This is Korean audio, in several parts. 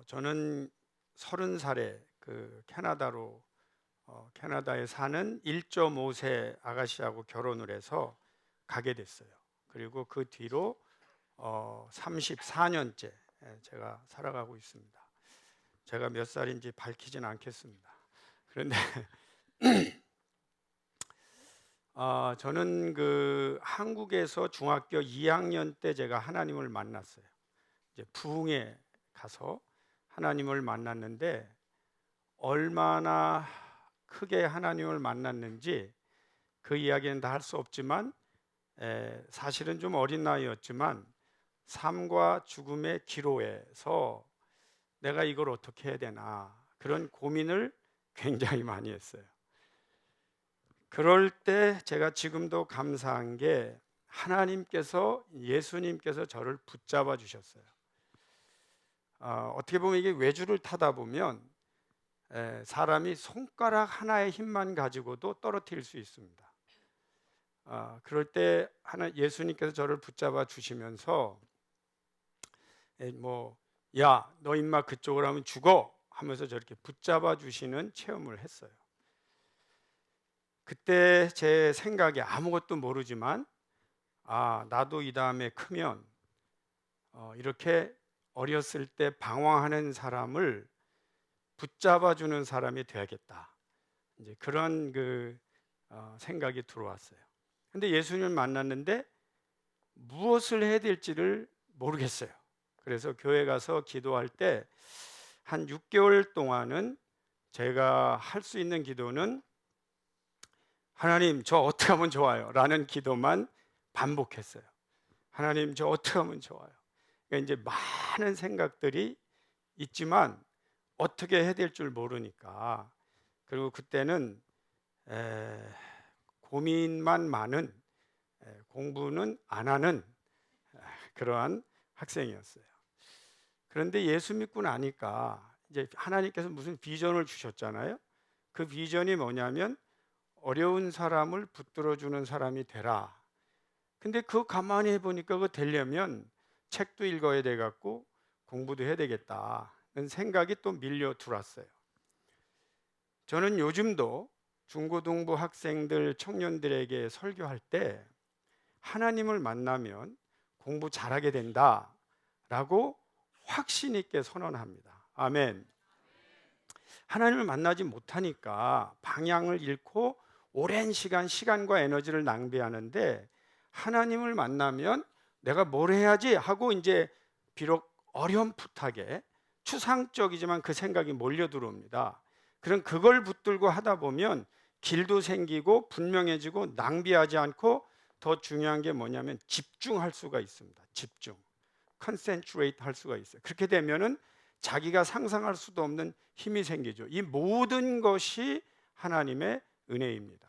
저는 30살에 캐나다에 사는 1.5세 아가씨하고 결혼을 해서 가게 됐어요. 그리고 그 뒤로 34년째 제가 살아가고 있습니다. 제가 몇 살인지 밝히진 않겠습니다. 그런데 저는 한국에서 중학교 2학년 때 제가 하나님을 만났어요. 이제 부흥에 가서 하나님을 만났는데 얼마나 크게 하나님을 만났는지 그 이야기는 다 할 수 없지만 사실은 좀 어린 나이였지만 삶과 죽음의 기로에서 내가 이걸 어떻게 해야 되나 그런 고민을 굉장히 많이 했어요. 그럴 때 제가 지금도 감사한 게 예수님께서 저를 붙잡아 주셨어요. 어떻게 보면 이게 외주를 타다 보면 사람이 손가락 하나의 힘만 가지고도 떨어뜨릴 수 있습니다. 그럴 때 예수님께서 저를 붙잡아 주시면서 야, 너 임마 그쪽으로 하면 죽어 하면서 저렇게 붙잡아 주시는 체험을 했어요. 그때 제 생각에 아무것도 모르지만 나도 이 다음에 크면 이렇게 어렸을 때 방황하는 사람을 붙잡아 주는 사람이 돼야겠다. 이제 그런 생각이 들어왔어요. 근데 예수님을 만났는데 무엇을 해야 될지를 모르겠어요. 그래서 교회 가서 기도할 때 한 6개월 동안은 제가 할 수 있는 기도는 하나님 저 어떻게 하면 좋아요? 라는 기도만 반복했어요. 하나님 저 어떻게 하면 좋아요? 그러니까 이제 많은 생각들이 있지만 어떻게 해야 될 줄 모르니까, 그리고 그때는 고민만 많은, 공부는 안 하는 그러한 학생이었어요. 그런데 예수 믿고 나니까 이제 하나님께서 무슨 비전을 주셨잖아요. 그 비전이 뭐냐면 어려운 사람을 붙들어 주는 사람이 되라. 근데 그거 가만히 해보니까 그거 되려면 책도 읽어야 돼 갖고 공부도 해야 되겠다는 생각이 또 밀려 들어왔어요. 저는 요즘도 중고등부 학생들, 청년들에게 설교할 때 하나님을 만나면 공부 잘하게 된다라고 확신 있게 선언합니다. 아멘. 하나님을 만나지 못하니까 방향을 잃고 오랜 시간과 에너지를 낭비하는데, 하나님을 만나면 내가 뭘 해야지 하고 이제 비록 어렴풋하게 추상적이지만 그 생각이 몰려 들어옵니다. 그럼 그걸 붙들고 하다 보면 길도 생기고 분명해지고 낭비하지 않고 더 중요한 게 뭐냐면 집중할 수가 있습니다. 집중. 컨센트레이트 할 수가 있어요. 그렇게 되면은 자기가 상상할 수도 없는 힘이 생기죠. 이 모든 것이 하나님의 은혜입니다.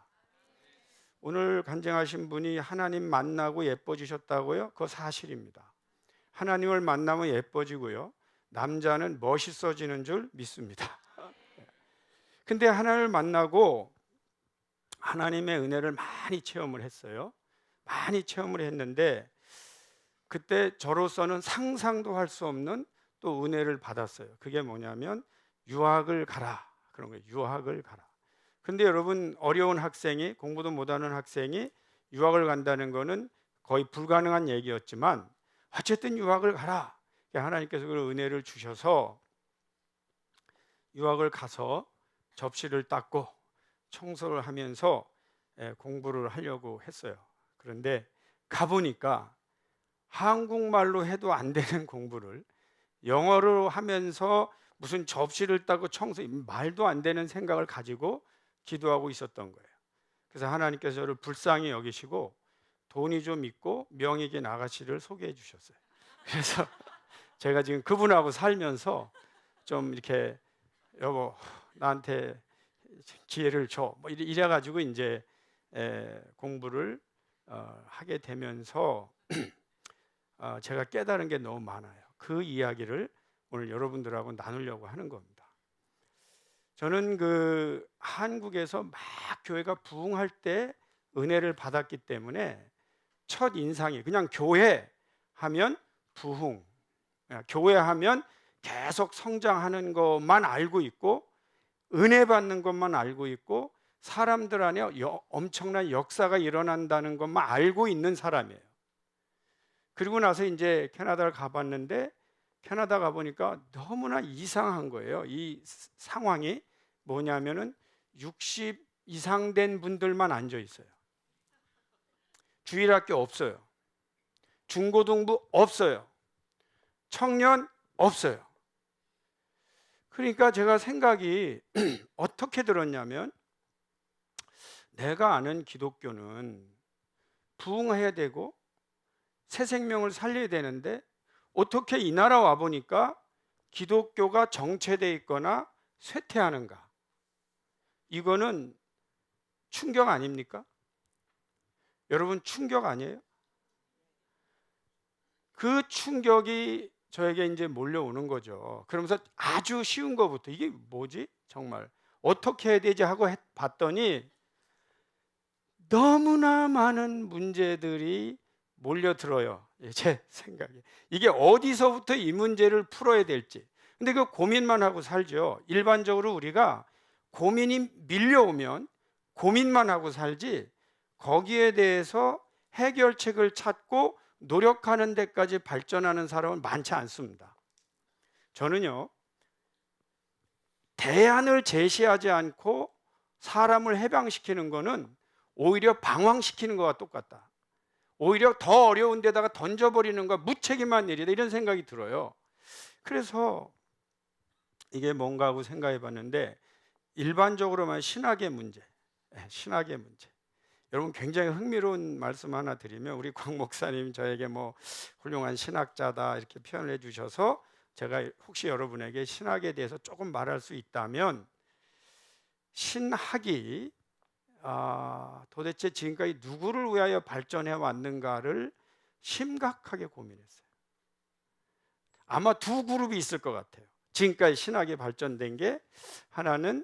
오늘 간증하신 분이 하나님 만나고 예뻐지셨다고요? 그거 사실입니다. 하나님을 만나면 예뻐지고요, 남자는 멋있어지는 줄 믿습니다. 근데 하나님을 만나고 하나님의 은혜를 많이 체험을 했어요. 많이 체험을 했는데 그때 저로서는 상상도 할 수 없는 또 은혜를 받았어요. 그게 뭐냐면 유학을 가라, 그런 거예요. 유학을 가라. 근데 여러분, 어려운 학생이, 공부도 못하는 학생이 유학을 간다는 거는 거의 불가능한 얘기였지만 어쨌든 유학을 가라. 하나님께서 그 은혜를 주셔서 유학을 가서 접시를 닦고 청소를 하면서 공부를 하려고 했어요. 그런데 가보니까 한국말로 해도 안 되는 공부를 영어로 하면서 무슨 접시를 닦고 청소, 말도 안 되는 생각을 가지고 기도하고 있었던 거예요. 그래서 하나님께서 저를 불쌍히 여기시고 돈이 좀 있고 명예 있는 아가씨를 소개해 주셨어요. 그래서 제가 지금 그분하고 살면서 좀 이렇게 여보 나한테 기회를 줘, 이래가지고 이제 공부를 하게 되면서 제가 깨달은 게 너무 많아요. 그 이야기를 오늘 여러분들하고 나누려고 하는 겁니다. 저는 한국에서 막 교회가 부흥할 때 은혜를 받았기 때문에 첫 인상이 그냥 교회 하면 부흥, 교회 하면 계속 성장하는 것만 알고 있고 은혜 받는 것만 알고 있고 사람들 안에 엄청난 역사가 일어난다는 것만 알고 있는 사람이에요. 그리고 나서 이제 캐나다를 가봤는데 캐나다 가보니까 너무나 이상한 거예요. 이 상황이 뭐냐면은 60 이상 된 분들만 앉아 있어요. 주일학교 없어요. 중고등부 없어요. 청년 없어요. 그러니까 제가 생각이 어떻게 들었냐면 내가 아는 기독교는 부흥해야 되고 새 생명을 살려야 되는데 어떻게 이 나라 와보니까 기독교가 정체되어 있거나 쇠퇴하는가? 이거는 충격 아닙니까? 여러분 충격 아니에요? 그 충격이 저에게 이제 몰려오는 거죠. 그러면서 아주 쉬운 거부터 이게 뭐지? 정말 어떻게 해야 되지 하고 봤더니 너무나 많은 문제들이 몰려들어요. 제 생각에 이게 어디서부터 이 문제를 풀어야 될지. 근데 그 고민만 하고 살죠. 일반적으로 우리가 고민이 밀려오면 고민만 하고 살지 거기에 대해서 해결책을 찾고 노력하는 데까지 발전하는 사람은 많지 않습니다. 저는요, 대안을 제시하지 않고 사람을 해방시키는 것은 오히려 방황시키는 것과 똑같다. 오히려 더 어려운 데다가 던져버리는 것, 무책임한 일이다, 이런 생각이 들어요. 그래서 이게 뭔가 하고 생각해 봤는데 일반적으로만 신학의 문제, 신학의 문제. 여러분 굉장히 흥미로운 말씀 하나 드리면 우리 광 목사님 저에게 뭐 훌륭한 신학자다 이렇게 표현을 해주셔서 제가 혹시 여러분에게 신학에 대해서 조금 말할 수 있다면 신학이 도대체 지금까지 누구를 위하여 발전해 왔는가를 심각하게 고민했어요. 아마 두 그룹이 있을 것 같아요. 지금까지 신학이 발전된 게 하나는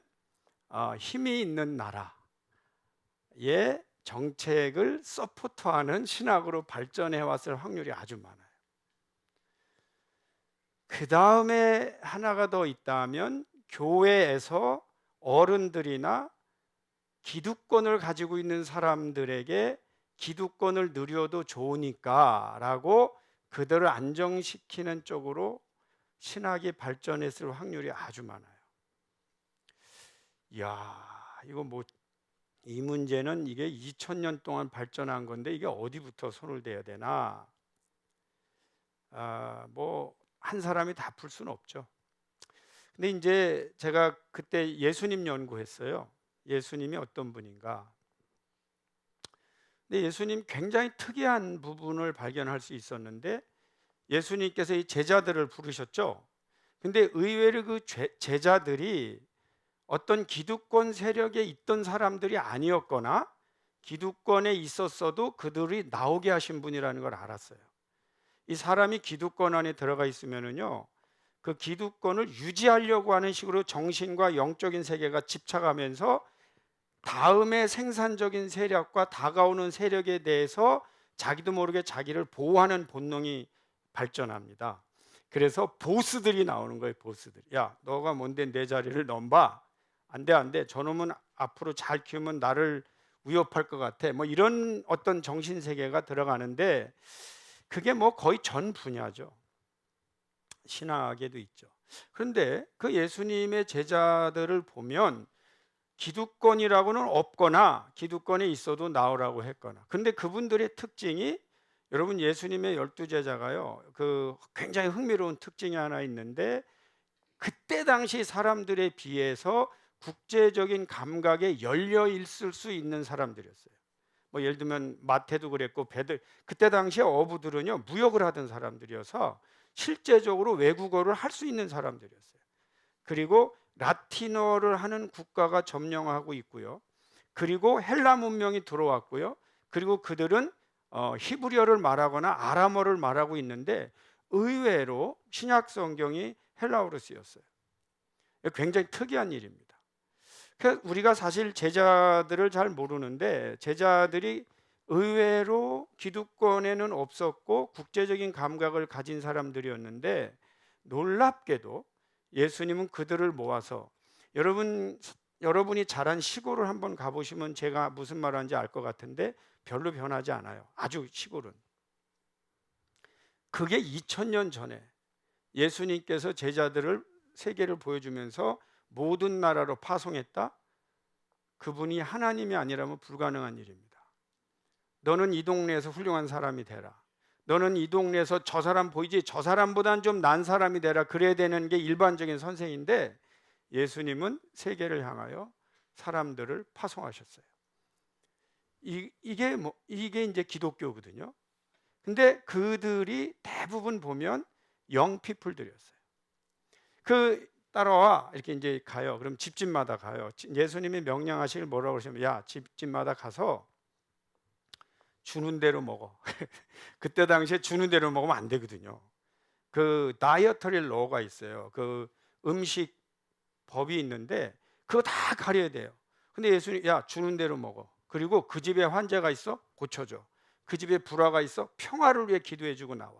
힘이 있는 나라의 정책을 서포트하는 신학으로 발전해 왔을 확률이 아주 많아요. 그 다음에 하나가 더 있다면 교회에서 어른들이나 기득권을 가지고 있는 사람들에게 기득권을 누려도 좋으니까 라고 그들을 안정시키는 쪽으로 신학이 발전했을 확률이 아주 많아요. 이야, 이거 뭐 이 문제는 이게 2000년 동안 발전한 건데 이게 어디부터 손을 대야 되나? 뭐 한 사람이 다 풀 수는 없죠. 근데 이제 제가 그때 예수님 연구했어요. 예수님이 어떤 분인가? 근데 예수님 굉장히 특이한 부분을 발견할 수 있었는데 예수님께서 이 제자들을 부르셨죠. 근데 의외로 그 제자들이 어떤 기득권 세력에 있던 사람들이 아니었거나 기득권에 있었어도 그들이 나오게 하신 분이라는 걸 알았어요. 이 사람이 기득권 안에 들어가 있으면은요, 그 기득권을 유지하려고 하는 식으로 정신과 영적인 세계가 집착하면서 다음의 생산적인 세력과 다가오는 세력에 대해서 자기도 모르게 자기를 보호하는 본능이 발전합니다. 그래서 보스들이 나오는 거예요. 보스들이. 야, 너가 뭔데 내 자리를 넘봐? 안 돼, 안 돼. 저놈은 앞으로 잘 키우면 나를 위협할 것 같아. 뭐 이런 어떤 정신 세계가 들어가는데 그게 뭐 거의 전 분야죠. 신학에도 있죠. 그런데 그 예수님의 제자들을 보면 기득권이라고는 없거나 기득권이 있어도 나오라고 했거나. 근데 그분들의 특징이 여러분 예수님의 12제자가요. 그 굉장히 흥미로운 특징이 하나 있는데 그때 당시 사람들에 비해서 국제적인 감각에 열려 있을 수 있는 사람들이었어요. 뭐 예를 들면 마태도 그랬고 베드 그때 당시에 어부들은요 무역을 하던 사람들이어서 실제적으로 외국어를 할 수 있는 사람들이었어요. 그리고 라틴어를 하는 국가가 점령하고 있고요. 그리고 헬라 문명이 들어왔고요. 그리고 그들은 히브리어를 말하거나 아람어를 말하고 있는데 의외로 신약 성경이 헬라어로 쓰였어요. 굉장히 특이한 일입니다. 우리가 사실 제자들을 잘 모르는데 제자들이 의외로 기득권에는 없었고 국제적인 감각을 가진 사람들이었는데 놀랍게도 예수님은 그들을 모아서 여러분이 자란 시골을 한번 가보시면 제가 무슨 말하는지 알 것 같은데 별로 변하지 않아요. 아주 시골은. 그게 2000년 전에 예수님께서 제자들을 세계를 보여주면서 모든 나라로 파송했다. 그분이 하나님이 아니라면 불가능한 일입니다. 너는 이 동네에서 훌륭한 사람이 되라. 너는 이 동네에서 저 사람 보이지? 저 사람보다는 좀 난 사람이 되라. 그래야 되는 게 일반적인 선생인데 예수님은 세계를 향하여 사람들을 파송하셨어요. 이게 이제 기독교거든요. 근데 그들이 대부분 보면 영피플들이었어요. 따라와 이렇게 이제 가요. 그럼 집집마다 가요. 예수님이 명령하시길 뭐라고 그러시면 야, 집집마다 가서 주는 대로 먹어. 그때 당시에 주는 대로 먹으면 안 되거든요. 그 다이어터리 로가 있어요. 그 음식 법이 있는데 그거 다 가려야 돼요. 근데 예수님 야, 주는 대로 먹어. 그리고 그 집에 환자가 있어? 고쳐줘. 그 집에 불화가 있어? 평화를 위해 기도해주고 나와.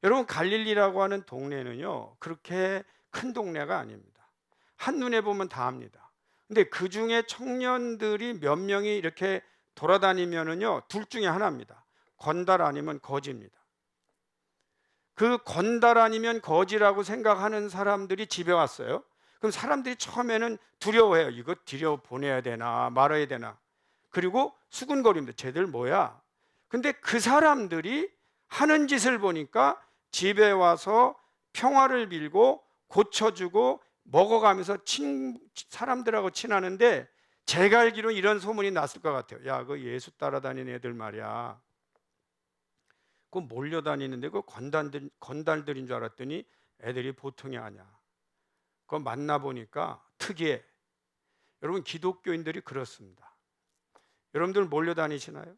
여러분, 갈릴리라고 하는 동네는요 그렇게 큰 동네가 아닙니다. 한눈에 보면 다 압니다. 근데 그 중에 청년들이 몇 명이 이렇게 돌아다니면은요 둘 중에 하나입니다. 건달 아니면 거지입니다. 그 건달 아니면 거지라고 생각하는 사람들이 집에 왔어요. 그럼 사람들이 처음에는 두려워해요. 이거 들여 보내야 되나 말아야 되나. 그리고 수군거립니다. 쟤들 뭐야? 근데 그 사람들이 하는 짓을 보니까 집에 와서 평화를 빌고 고쳐주고 먹어가면서 사람들하고 친하는데 제가 알기로 이런 소문이 났을 것 같아요. 야, 그 예수 따라다니는 애들 말이야. 그 몰려다니는데 그 건달들인 줄 알았더니 애들이 보통이 아니야. 그거 만나보니까 특이해. 여러분, 기독교인들이 그렇습니다. 여러분들 몰려다니시나요?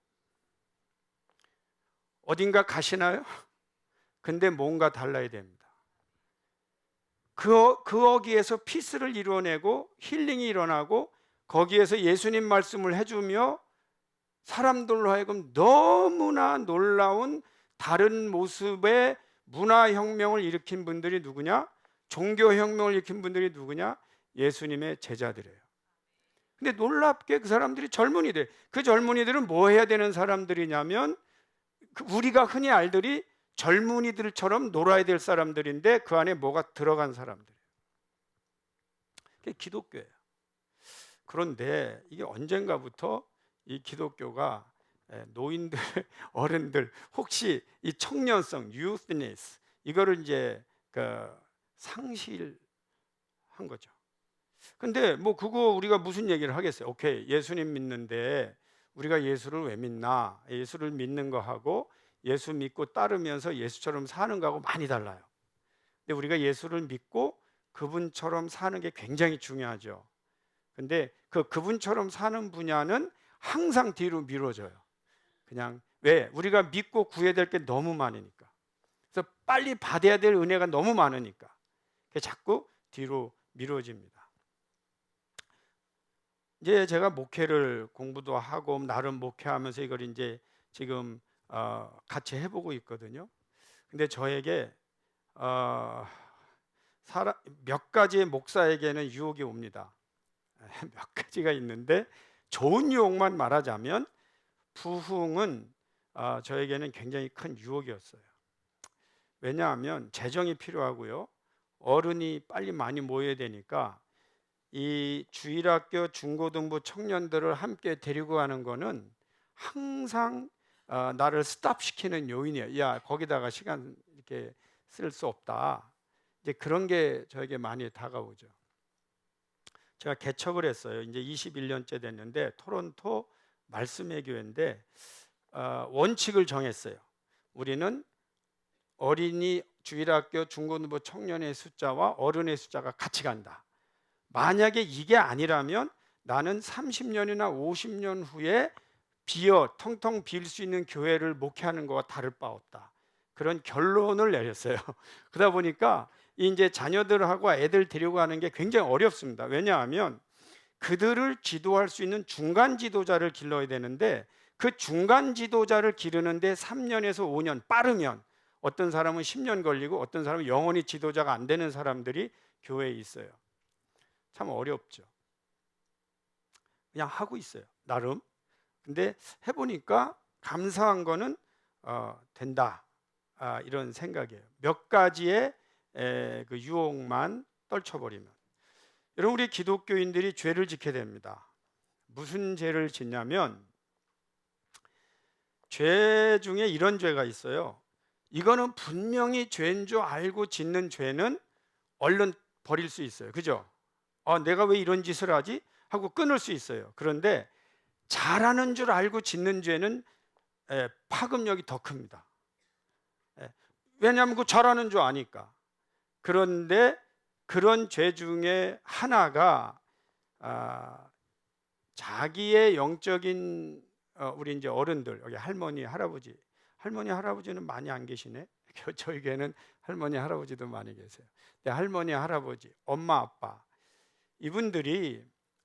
어딘가 가시나요? 근데 뭔가 달라야 됩니다. 거기에서 피스를 이루어내고 힐링이 일어나고 거기에서 예수님 말씀을 해주며 사람들로 하여금 너무나 놀라운 다른 모습의 문화혁명을 일으킨 분들이 누구냐? 종교혁명을 일으킨 분들이 누구냐? 예수님의 제자들이에요. 근데 놀랍게 그 사람들이 젊은이들, 그 젊은이들은 뭐 해야 되는 사람들이냐면 우리가 흔히 알들이 젊은이들처럼 놀아야 될 사람들인데 그 안에 뭐가 들어간 사람들이에요. 그게 기독교예요. 그런데 이게 언젠가부터 이 기독교가 노인들, 어른들, 혹시 이 청년성, youthness 이거를 이제 상실한 거죠. 근데 뭐 그거 우리가 무슨 얘기를 하겠어요? 오케이, 예수님 믿는데 우리가 예수를 왜 믿나? 예수를 믿는 거하고 예수 믿고 따르면서 예수처럼 사는 거하고 많이 달라요. 근데 우리가 예수를 믿고 그분처럼 사는 게 굉장히 중요하죠. 근데 그분처럼 사는 분야는 항상 뒤로 미뤄져요. 그냥 왜? 우리가 믿고 구해야 될 게 너무 많으니까. 그래서 빨리 받아야 될 은혜가 너무 많으니까 자꾸 뒤로 미뤄집니다. 이제 제가 목회를 공부도 하고 나름 목회하면서 이걸 이제 지금 같이 해보고 있거든요. 근데 저에게 몇 가지의 목사에게는 유혹이 옵니다. 몇 가지가 있는데 좋은 유혹만 말하자면 부흥은 저에게는 굉장히 큰 유혹이었어요. 왜냐하면 재정이 필요하고요. 어른이 빨리 많이 모여야 되니까 이 주일학교 중고등부 청년들을 함께 데리고 가는 거는 항상 나를 스탑시키는 요인이에요. 야, 거기다가 시간 이렇게 쓸 수 없다. 이제 그런 게 저에게 많이 다가오죠. 제가 개척을 했어요. 이제 21년째 됐는데 토론토 말씀의 교회인데 원칙을 정했어요. 우리는 어린이 주일학교 중고등부 청년의 숫자와 어른의 숫자가 같이 간다. 만약에 이게 아니라면 나는 30년이나 50년 후에 텅텅 빌 수 있는 교회를 목회하는 것과 다를 바 없다. 그런 결론을 내렸어요. 그러다 보니까 이제 자녀들하고 애들 데리고 가는 게 굉장히 어렵습니다. 왜냐하면 그들을 지도할 수 있는 중간 지도자를 길러야 되는데 그 중간 지도자를 기르는데 3년에서 5년, 빠르면 어떤 사람은 10년 걸리고 어떤 사람은 영원히 지도자가 안 되는 사람들이 교회에 있어요. 참 어렵죠. 그냥 하고 있어요, 나름. 근데 해보니까 감사한 거는 된다, 이런 생각이에요. 몇 가지의 그 유혹만 떨쳐버리면. 여러분, 우리 기독교인들이 죄를 짓게 됩니다. 무슨 죄를 짓냐면, 죄 중에 이런 죄가 있어요. 이거는 분명히 죄인 줄 알고 짓는 죄는 얼른 버릴 수 있어요. 그죠? 내가 왜 이런 짓을 하지? 하고 끊을 수 있어요. 그런데 잘하는 줄 알고 짓는 죄는 파급력이 더 큽니다. 왜냐하면 그 잘하는 줄 아니까. 그런데 그런 죄 중에 하나가 자기의 영적인 우리 이제 어른들, 여기 할머니, 할아버지는 많이 안 계시네. 저희 교회는 할머니, 할아버지도 많이 계세요. 근데 할머니, 할아버지, 엄마, 아빠, 이분들이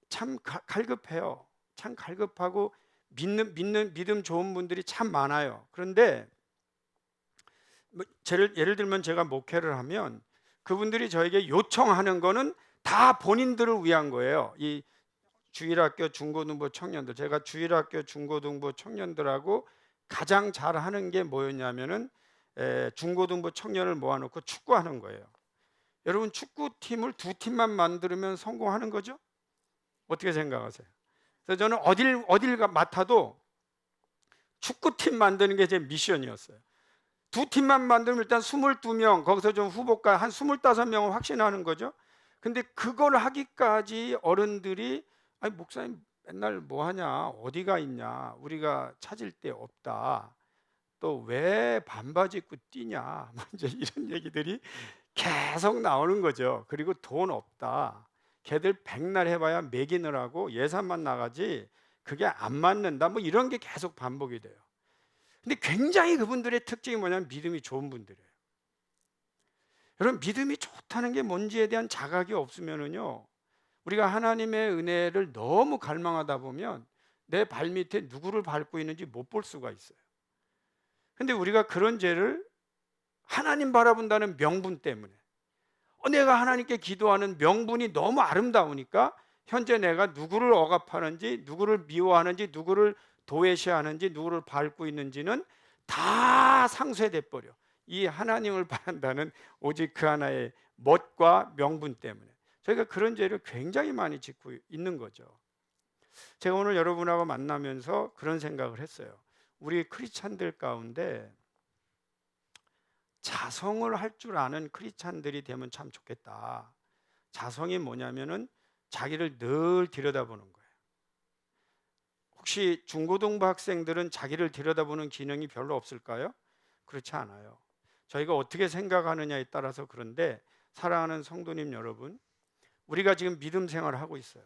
참 갈급해요. 참 갈급하고 믿음 좋은 분들이 참 많아요. 그런데 예를 들면 제가 목회를 하면 그분들이 저에게 요청하는 거는 다 본인들을 위한 거예요. 이 주일학교 중고등부 청년들, 제가 주일학교 중고등부 청년들하고 가장 잘하는 게 뭐였냐면은 중고등부 청년을 모아놓고 축구하는 거예요. 여러분, 축구팀을 2팀만 만들면 성공하는 거죠? 어떻게 생각하세요? 그래서 저는 어딜 맡아도 축구팀 만드는 게 제 미션이었어요. 2팀만 만들면 일단 22명, 거기서 좀 후보가 한 25명을 확신하는 거죠. 근데 그걸 하기까지 어른들이, 아니 목사님 맨날 뭐 하냐, 어디가 있냐, 우리가 찾을 데 없다, 또 왜 반바지 입고 뛰냐, 이제 이런 얘기들이 계속 나오는 거죠. 그리고 돈 없다, 걔들 백날 해봐야 먹이느라고 예산만 나가지 그게 안 맞는다, 뭐 이런 게 계속 반복이 돼요. 근데 굉장히 그분들의 특징이 뭐냐면 믿음이 좋은 분들이에요. 여러분, 믿음이 좋다는 게 뭔지에 대한 자각이 없으면은요, 우리가 하나님의 은혜를 너무 갈망하다 보면 내 발밑에 누구를 밟고 있는지 못 볼 수가 있어요. 근데 우리가 그런 죄를 하나님 바라본다는 명분 때문에, 내가 하나님께 기도하는 명분이 너무 아름다우니까 현재 내가 누구를 억압하는지, 누구를 미워하는지, 누구를 도외시하는지, 누구를 밟고 있는지는 다 상쇄돼 버려. 이 하나님을 바란다는 오직 그 하나의 멋과 명분 때문에 저희가 그런 죄를 굉장히 많이 짓고 있는 거죠. 제가 오늘 여러분하고 만나면서 그런 생각을 했어요. 우리 크리스찬들 가운데 자성을 할 줄 아는 크리스찬들이 되면 참 좋겠다. 자성이 뭐냐면은 자기를 늘 들여다보는 거예요. 혹시 중고등부 학생들은 자기를 들여다보는 기능이 별로 없을까요? 그렇지 않아요. 저희가 어떻게 생각하느냐에 따라서 그런데, 사랑하는 성도님 여러분, 우리가 지금 믿음 생활을 하고 있어요.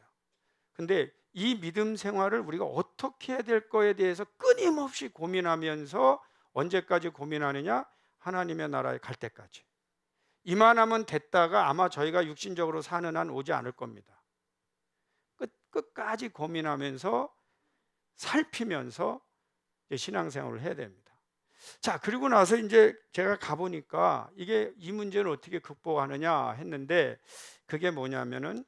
근데 이 믿음 생활을 우리가 어떻게 해야 될 거에 대해서 끊임없이 고민하면서, 언제까지 고민하느냐? 하나님의 나라에 갈 때까지. 이만하면 됐다가 아마 저희가 육신적으로 사는 한 오지 않을 겁니다. 끝까지 고민하면서 살피면서 신앙생활을 해야 됩니다. 자, 그리고 나서 이제 제가 가보니까 이 문제는 어떻게 극복하느냐 했는데, 그게 뭐냐면은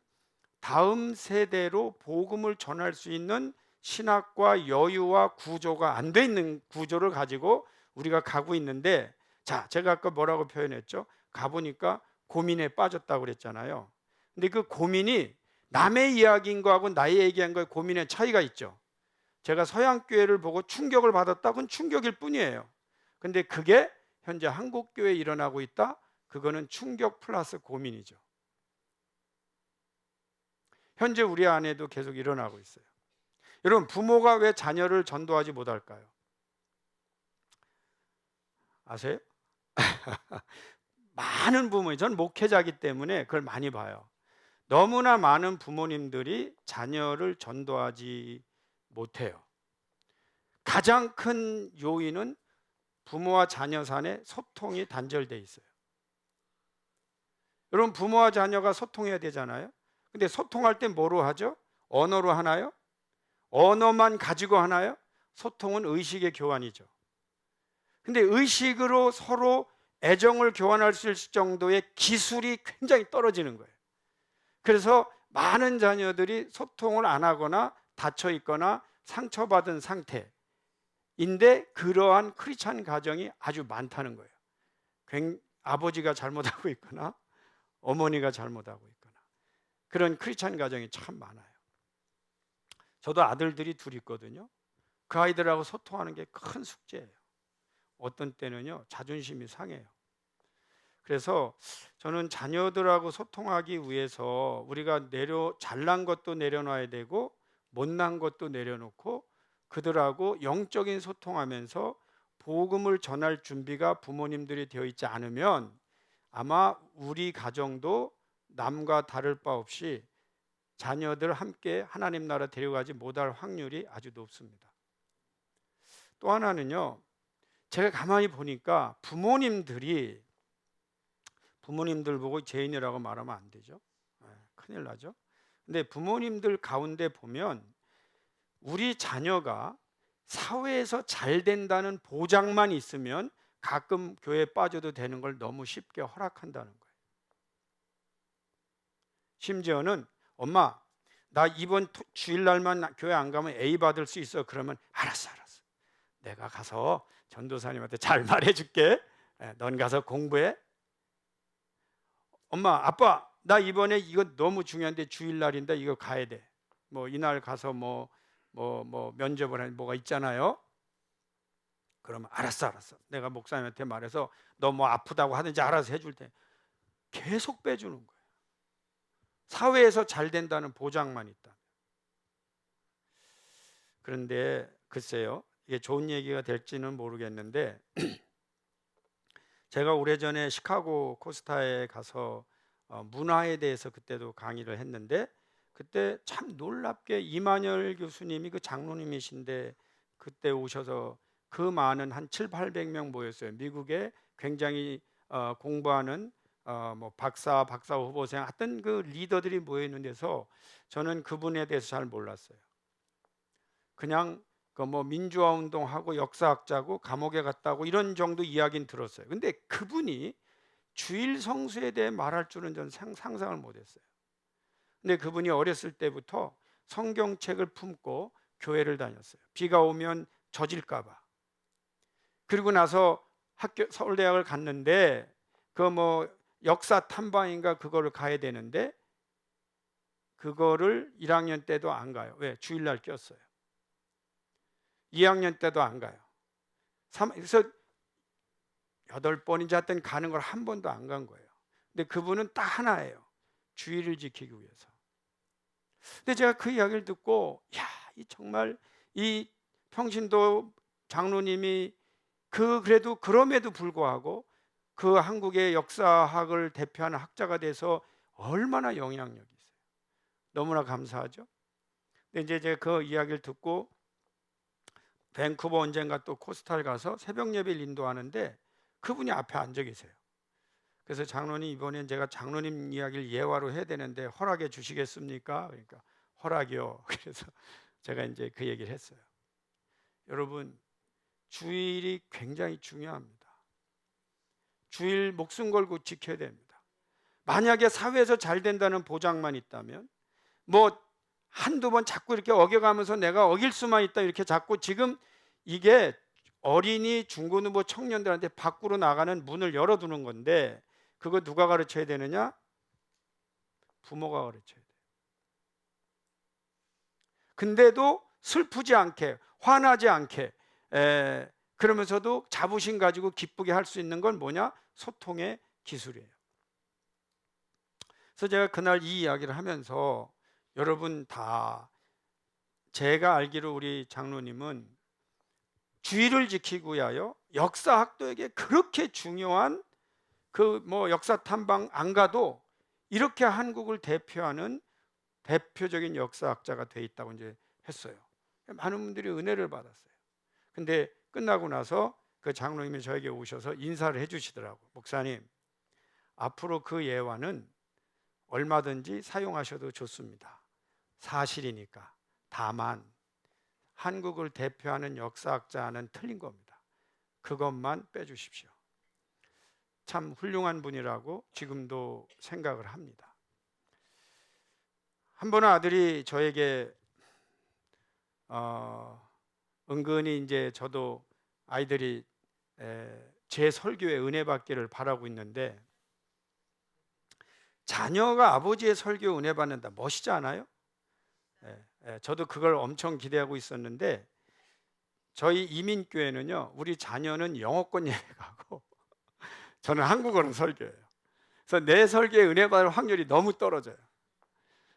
다음 세대로 복음을 전할 수 있는 신학과 여유와 구조가 안 돼 있는 구조를 가지고 우리가 가고 있는데, 자, 제가 아까 뭐라고 표현했죠? 가보니까 고민에 빠졌다고 그랬잖아요. 근데 그 고민이 남의 이야기인 거하고 나의 얘기한 거의 고민의 차이가 있죠. 제가 서양교회를 보고 충격을 받았다고는 충격일 뿐이에요. 근데 그게 현재 한국교회에 일어나고 있다? 그거는 충격 플러스 고민이죠. 현재 우리 안에도 계속 일어나고 있어요. 여러분, 부모가 왜 자녀를 전도하지 못할까요? 아세요? 많은 부모님, 저는 목회자이기 때문에 그걸 많이 봐요. 너무나 많은 부모님들이 자녀를 전도하지 못해요. 가장 큰 요인은 부모와 자녀 간의 소통이 단절돼 있어요. 여러분, 부모와 자녀가 소통해야 되잖아요. 근데 소통할 때 뭐로 하죠? 언어로 하나요? 언어만 가지고 하나요? 소통은 의식의 교환이죠. 근데 의식으로 서로 애정을 교환할 수 있을 정도의 기술이 굉장히 떨어지는 거예요. 그래서 많은 자녀들이 소통을 안 하거나 닫혀 있거나 상처받은 상태인데, 그러한 크리스찬 가정이 아주 많다는 거예요. 아버지가 잘못하고 있거나 어머니가 잘못하고 있거나 그런 크리스찬 가정이 참 많아요. 저도 아들들이 둘 있거든요. 그 아이들하고 소통하는 게 큰 숙제예요. 어떤 때는요 자존심이 상해요. 그래서 저는 자녀들하고 소통하기 위해서 우리가 잘난 것도 내려놔야 되고 못난 것도 내려놓고 그들하고 영적인 소통하면서 복음을 전할 준비가 부모님들이 되어 있지 않으면 아마 우리 가정도 남과 다를 바 없이 자녀들 함께 하나님 나라 데려가지 못할 확률이 아주 높습니다. 또 하나는요, 제가 가만히 보니까 부모님들 보고 죄인이라고 말하면 안 되죠. 큰일 나죠. 근데 부모님들 가운데 보면 우리 자녀가 사회에서 잘 된다는 보장만 있으면 가끔 교회에 빠져도 되는 걸 너무 쉽게 허락한다는 거예요. 심지어는 엄마, 나 이번 주일날만 교회 안 가면 A 받을 수 있어. 그러면 알았어. 내가 가서 전도사님한테 잘 말해줄게. 넌 가서 공부해. 엄마, 아빠, 나 이번에 이거 너무 중요한데 주일날인데 이거 가야 돼. 뭐 이날 가서 뭐 면접을 할 뭐가 있잖아요. 그러면 알았어. 내가 목사님한테 말해서 너 뭐 아프다고 하든지 알아서 해줄 테. 계속 빼주는 거예요. 사회에서 잘 된다는 보장만 있다. 그런데 글쎄요, 이게 좋은 얘기가 될지는 모르겠는데 제가 오래전에 시카고 코스타에 가서 문화에 대해서 그때도 강의를 했는데, 그때 참 놀랍게 이만열 교수님이 그 장로님이신데 그때 오셔서 그 많은 한 700~800명 모였어요. 미국에 굉장히 공부하는 뭐 박사 후보생 하여튼 그 리더들이 모여 있는 데서 저는 그분에 대해서 잘 몰랐어요. 그냥 그 뭐 민주화 운동하고 역사학자고 감옥에 갔다고 이런 정도 이야기는 들었어요. 근데 그분이 주일 성수에 대해 말할 줄은 전 상상을 못했어요. 근데 그분이 어렸을 때부터 성경책을 품고 교회를 다녔어요. 비가 오면 젖을까 봐. 그리고 나서 서울대학을 갔는데 그 뭐 역사 탐방인가 그거를 가야 되는데 그거를 1학년 때도 안 가요. 왜? 주일날 꼈어요. 2학년 때도 안 가요. 그래서 8번인지 하여튼 가는 걸 한 번도 안 간 거예요. 근데 그분은 딱 하나예요. 주의를 지키기 위해서. 근데 제가 그 이야기를 듣고 정말 이 평신도 장로님이 그래도 그럼에도 불구하고 그 한국의 역사학을 대표하는 학자가 돼서 얼마나 영향력이 있어요. 너무나 감사하죠. 근데 이제 제가 그 이야기를 듣고 밴쿠버 언젠가 또 코스타를 가서 새벽 예배를 인도하는데 그분이 앞에 앉아 계세요. 그래서 장로님, 이번엔 제가 장로님 이야기를 예화로 해야 되는데 허락해 주시겠습니까? 그러니까 허락이요. 그래서 제가 이제 그 얘기를 했어요. 여러분, 주일이 굉장히 중요합니다. 주일 목숨 걸고 지켜야 됩니다. 만약에 사회에서 잘 된다는 보장만 있다면 뭐 한두 번 자꾸 이렇게 어겨가면서 내가 어길 수만 있다 이렇게 자꾸, 지금 이게 어린이 중고등부 청년들한테 밖으로 나가는 문을 열어두는 건데 그거 누가 가르쳐야 되느냐? 부모가 가르쳐야 돼요. 근데도 슬프지 않게, 화나지 않게, 그러면서도 자부심 가지고 기쁘게 할 수 있는 건 뭐냐? 소통의 기술이에요. 그래서 제가 그날 이 이야기를 하면서 여러분 다, 제가 알기로 우리 장로님은 주의를 지키기 위하여 역사학도에게 그렇게 중요한 그 뭐 역사 탐방 안 가도 이렇게 한국을 대표하는 대표적인 역사학자가 돼 있다고 이제 했어요. 많은 분들이 은혜를 받았어요. 근데 끝나고 나서 그 장로님이 저에게 오셔서 인사를 해주시더라고. 목사님, 앞으로 그 예화는 얼마든지 사용하셔도 좋습니다. 사실이니까. 다만 한국을 대표하는 역사학자는 틀린 겁니다. 그것만 빼주십시오. 참 훌륭한 분이라고 지금도 생각을 합니다. 한 번은 아들이 저에게 은근히 이제 저도 아이들이 제 설교에 은혜 받기를 바라고 있는데, 자녀가 아버지의 설교에 은혜 받는다, 멋있지 않아요? 저도 그걸 엄청 기대하고 있었는데, 저희 이민교회는요, 우리 자녀는 영어권 예배 가고 저는 한국어로 설교해요. 그래서 내 설교에 은혜 받을 확률이 너무 떨어져요.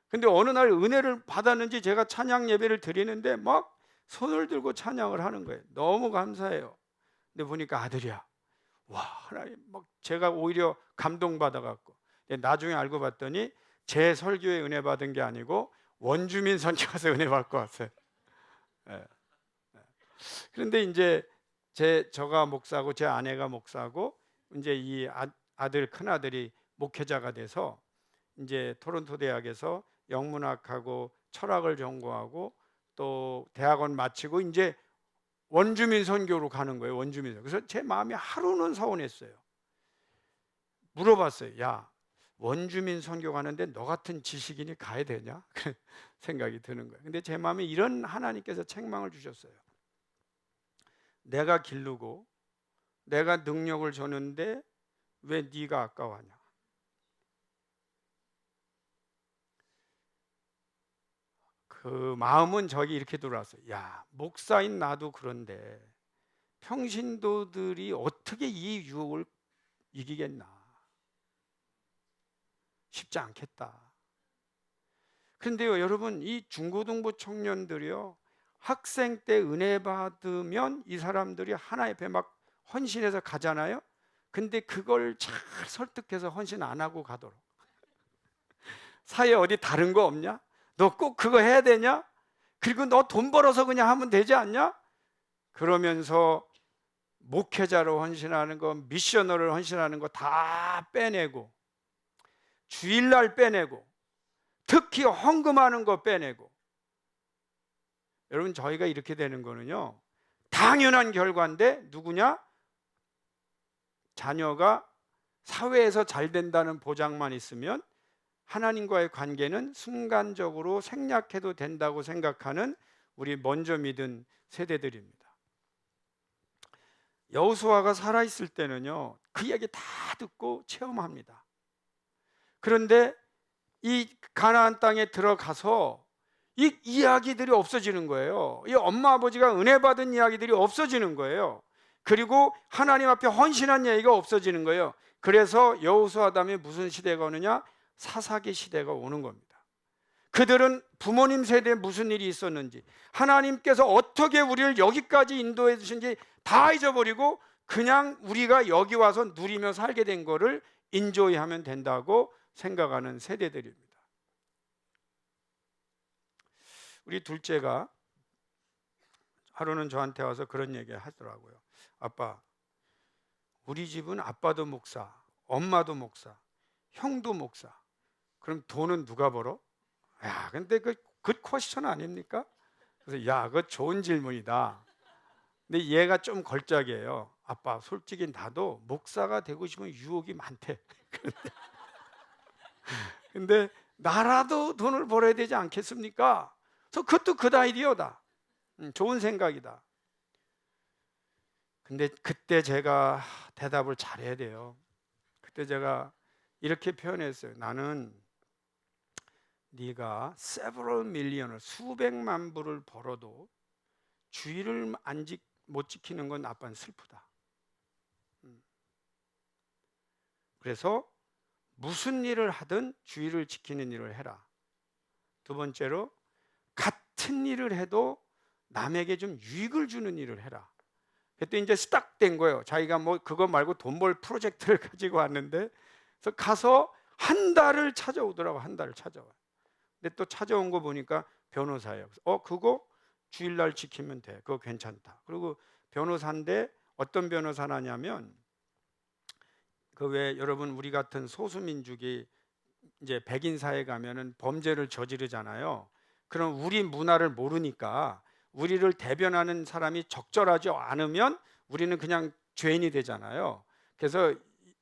근데 어느 날 은혜를 받았는지 제가 찬양 예배를 드리는데 막 손을 들고 찬양을 하는 거예요. 너무 감사해요. 근데 보니까 아들이야. 와, 하나님, 막 제가 오히려 감동받아 갖고, 나중에 알고 봤더니 제 설교에 은혜 받은 게 아니고 원주민 선교 가서 은혜 받고 왔어요. 그런데 이제 저가 목사고 제 아내가 목사고 이제 이 아들, 큰 아들이 목회자가 돼서 이제 토론토 대학에서 영문학하고 철학을 전공하고 또 대학원 마치고 이제 원주민 선교로 가는 거예요. 원주민 선교. 그래서 제 마음이 하루는 서운했어요. 물어봤어요. 야, 원주민 선교 가는데 너 같은 지식인이 가야 되냐? 생각이 드는 거예요. 근데 제 마음에 이런 하나님께서 책망을 주셨어요. 내가 기르고 내가 능력을 줬는데 왜 네가 아까워하냐? 그 마음은 저기 이렇게 들어왔어요. 야, 목사인 나도 그런데 평신도들이 어떻게 이 유혹을 이기겠나? 쉽지 않겠다. 그런데요, 여러분, 이 중고등부 청년들이요, 학생 때 은혜 받으면 이 사람들이 하나님 앞에 막 헌신해서 가잖아요. 근데 그걸 잘 설득해서 헌신 안 하고 가도록. 사회에 어디 다른 거 없냐? 너 꼭 그거 해야 되냐? 그리고 너 돈 벌어서 그냥 하면 되지 않냐? 그러면서 목회자로 헌신하는 거, 미셔너를 헌신하는 거 다 빼내고, 주일날 빼내고, 특히 헌금하는 거 빼내고. 여러분, 저희가 이렇게 되는 거는요, 당연한 결과인데 누구냐? 자녀가 사회에서 잘 된다는 보장만 있으면 하나님과의 관계는 순간적으로 생략해도 된다고 생각하는 우리 먼저 믿은 세대들입니다. 여호수아가 살아있을 때는요, 그 이야기 다 듣고 체험합니다. 그런데 이 가나안 땅에 들어가서 이 이야기들이 없어지는 거예요. 이 엄마 아버지가 은혜 받은 이야기들이 없어지는 거예요. 그리고 하나님 앞에 헌신한 얘기가 없어지는 거예요. 그래서 여호수아 다음에 무슨 시대가 오느냐? 사사기 시대가 오는 겁니다. 그들은 부모님 세대에 무슨 일이 있었는지, 하나님께서 어떻게 우리를 여기까지 인도해 주신지 다 잊어버리고 그냥 우리가 여기 와서 누리며 살게 된 거를 인조이하면 된다고 생각하는 세대들입니다. 우리 둘째가 하루는 저한테 와서 그런 얘기 하더라고요. 아빠, 우리 집은 아빠도 목사, 엄마도 목사, 형도 목사. 그럼 돈은 누가 벌어? 야, 근데 그 퀘스천 아닙니까? 그래서 야, 그거 좋은 질문이다. 근데 얘가 좀 걸작이에요. 아빠, 솔직히 나도 목사가 되고 싶은 유혹이 많대. 근데 나라도 돈을 벌어야 되지 않겠습니까? 그래서 그것도 굿 아이디어다. 좋은 생각이다. 근데 그때 제가 대답을 잘해야 돼요. 그때 제가 이렇게 표현했어요. 나는 네가 several million을, 수백만 불을 벌어도 주의를 못 지키는 건 아빠는 슬프다. 그래서 무슨 일을 하든 주의를 지키는 일을 해라. 두 번째로, 같은 일을 해도 남에게 좀 유익을 주는 일을 해라. 그때 이제 스탁된 거예요. 자기가 뭐 그거 말고 돈 벌 프로젝트를 가지고 왔는데, 그래서 가서 한 달을 찾아오더라고. 한 달을 찾아와요. 근데 또 찾아온 거 보니까 변호사예요. 그거 주일날 지키면 돼. 그거 괜찮다. 그리고 변호사인데 어떤 변호사냐면, 그 왜 여러분 우리 같은 소수민족이 이제 백인 사회에 가면은 범죄를 저지르잖아요. 그럼 우리 문화를 모르니까 우리를 대변하는 사람이 적절하지 않으면 우리는 그냥 죄인이 되잖아요. 그래서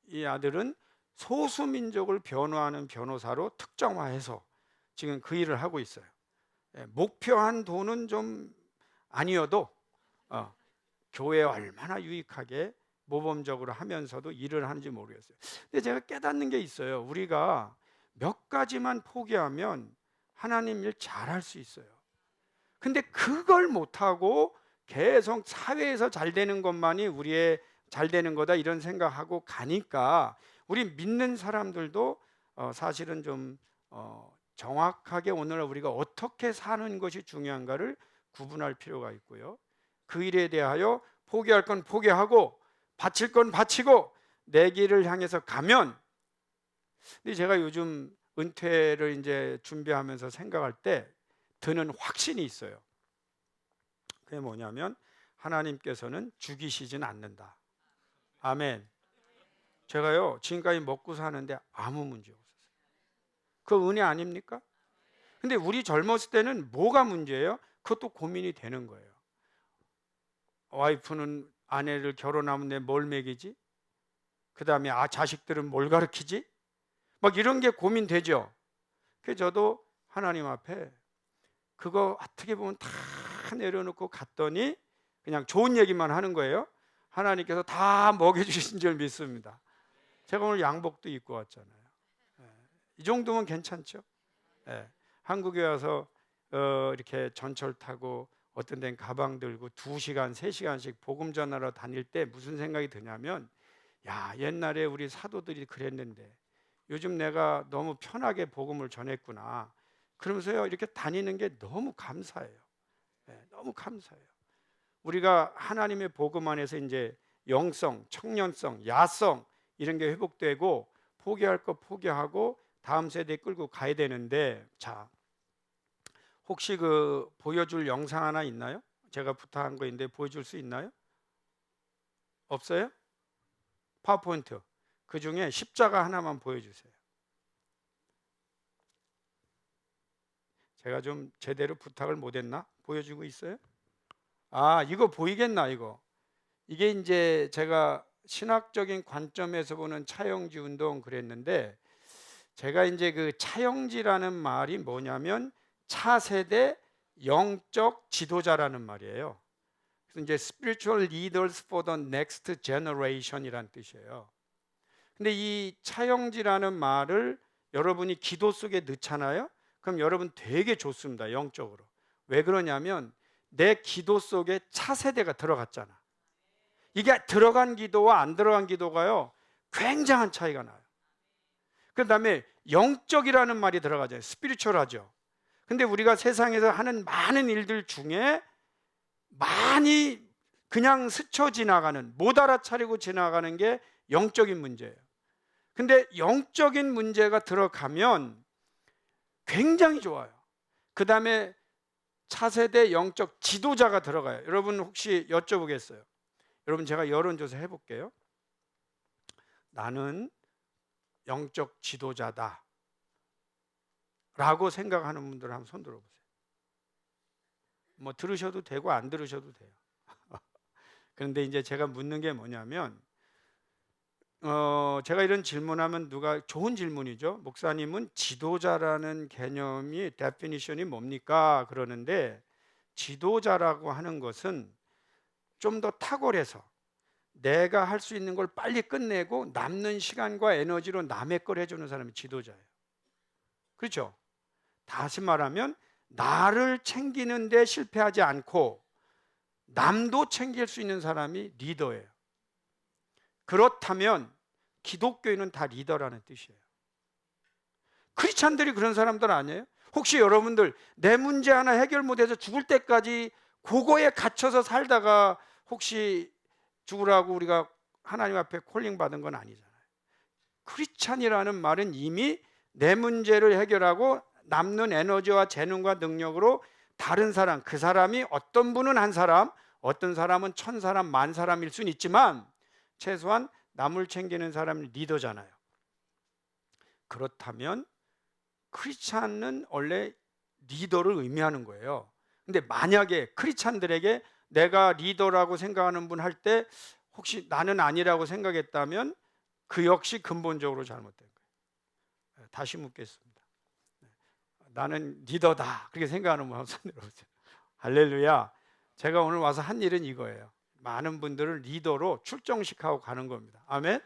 이 아들은 소수민족을 변호하는 변호사로 특정화해서 지금 그 일을 하고 있어요. 목표한 돈은 좀 아니어도 교회에 얼마나 유익하게 모범적으로 하면서도 일을 하는지 모르겠어요. 근데 제가 깨닫는 게 있어요. 우리가 몇 가지만 포기하면 하나님 일 잘할 수 있어요. 근데 그걸 못하고 계속 사회에서 잘 되는 것만이 우리의 잘 되는 거다 이런 생각하고 가니까 우리 믿는 사람들도 사실은 좀 정확하게 오늘 우리가 어떻게 사는 것이 중요한가를 구분할 필요가 있고요. 그 일에 대하여 포기할 건 포기하고 바칠 건 바치고 내 길을 향해서 가면. 근데 제가 요즘 은퇴를 이제 준비하면서 생각할 때 드는 확신이 있어요. 그게 뭐냐면 하나님께서는 죽이시진 않는다. 아멘. 제가요 지금까지 먹고 사는데 아무 문제 없었어요. 그 은혜 아닙니까? 근데 우리 젊었을 때는 뭐가 문제예요? 그것도 고민이 되는 거예요. 와이프는 아내를 결혼하면 내 뭘 먹이지? 그 다음에 자식들은 뭘 가르치지? 막 이런 게 고민되죠. 그래서 저도 하나님 앞에 그거 어떻게 보면 다 내려놓고 갔더니 그냥 좋은 얘기만 하는 거예요. 하나님께서 다 먹여주신 줄 믿습니다. 제가 오늘 양복도 입고 왔잖아요. 이 정도면 괜찮죠? 한국에 와서 이렇게 전철 타고 어떤 데는 가방 들고 2시간, 3시간씩 복음 전하러 다닐 때 무슨 생각이 드냐면, 야, 옛날에 우리 사도들이 그랬는데 요즘 내가 너무 편하게 복음을 전했구나. 그러면서요 이렇게 다니는 게 너무 감사해요. 너무 감사해요. 우리가 하나님의 복음 안에서 이제 영성, 청년성, 야성 이런 게 회복되고 포기할 거 포기하고 다음 세대에 끌고 가야 되는데, 자, 혹시 그 보여줄 영상 하나 있나요? 제가 부탁한 거 있는데 보여줄 수 있나요? 없어요? 파워포인트 그 중에 십자가 하나만 보여주세요. 제가 좀 제대로 부탁을 못했나? 보여주고 있어요? 이거 보이겠나 이거? 이게 이제 제가 신학적인 관점에서 보는 차영지 운동 그랬는데, 제가 이제 그 차영지라는 말이 뭐냐면 차세대 영적 지도자라는 말이에요. 그래서 이제 spiritual leaders for the next generation이란 뜻이에요. 근데 이 차영지라는 말을 여러분이 기도 속에 넣잖아요. 그럼 여러분 되게 좋습니다. 영적으로. 왜 그러냐면 내 기도 속에 차세대가 들어갔잖아. 이게 들어간 기도와 안 들어간 기도가요 굉장한 차이가 나요. 그 다음에 영적이라는 말이 들어가잖아요. 스피리추얼하죠. 근데 우리가 세상에서 하는 많은 일들 중에 많이 그냥 스쳐 지나가는, 못 알아차리고 지나가는 게 영적인 문제예요. 근데 영적인 문제가 들어가면 굉장히 좋아요. 그 다음에 차세대 영적 지도자가 들어가요. 여러분 혹시 여쭤보겠어요? 여러분 제가 여론조사 해볼게요. 나는 영적 지도자다 라고 생각하는 분들 한번 손 들어보세요. 뭐 들으셔도 되고 안 들으셔도 돼요. 그런데 이제 제가 묻는 게 뭐냐면 제가 이런 질문하면 누가, 좋은 질문이죠. 목사님은 지도자라는 개념이 데피니션이 뭡니까? 그러는데 지도자라고 하는 것은 좀 더 탁월해서 내가 할 수 있는 걸 빨리 끝내고 남는 시간과 에너지로 남의 걸 해주는 사람이 지도자예요. 그렇죠? 다시 말하면 나를 챙기는 데 실패하지 않고 남도 챙길 수 있는 사람이 리더예요. 그렇다면 기독교인은 다 리더라는 뜻이에요. 크리스찬들이 그런 사람들 아니에요? 혹시 여러분들 내 문제 하나 해결 못해서 죽을 때까지 그거에 갇혀서 살다가 혹시 죽으라고 우리가 하나님 앞에 콜링 받은 건 아니잖아요. 크리스찬이라는 말은 이미 내 문제를 해결하고 남는 에너지와 재능과 능력으로 다른 사람, 그 사람이 어떤 분은 한 사람, 어떤 사람은 1000사람, 10,000사람일 수는 있지만 최소한 남을 챙기는 사람이 리더잖아요. 그렇다면 크리스찬은 원래 리더를 의미하는 거예요. 근데 만약에 크리스찬들에게 내가 리더라고 생각하는 분 할 때 혹시 나는 아니라고 생각했다면 그 역시 근본적으로 잘못된 거예요. 다시 묻겠습니다. 나는 리더다 그렇게 생각하는 분 손 들어보세요. 할렐루야. 제가 오늘 와서 한 일은 이거예요. 많은 분들을 리더로 출정식하고 가는 겁니다. 아멘.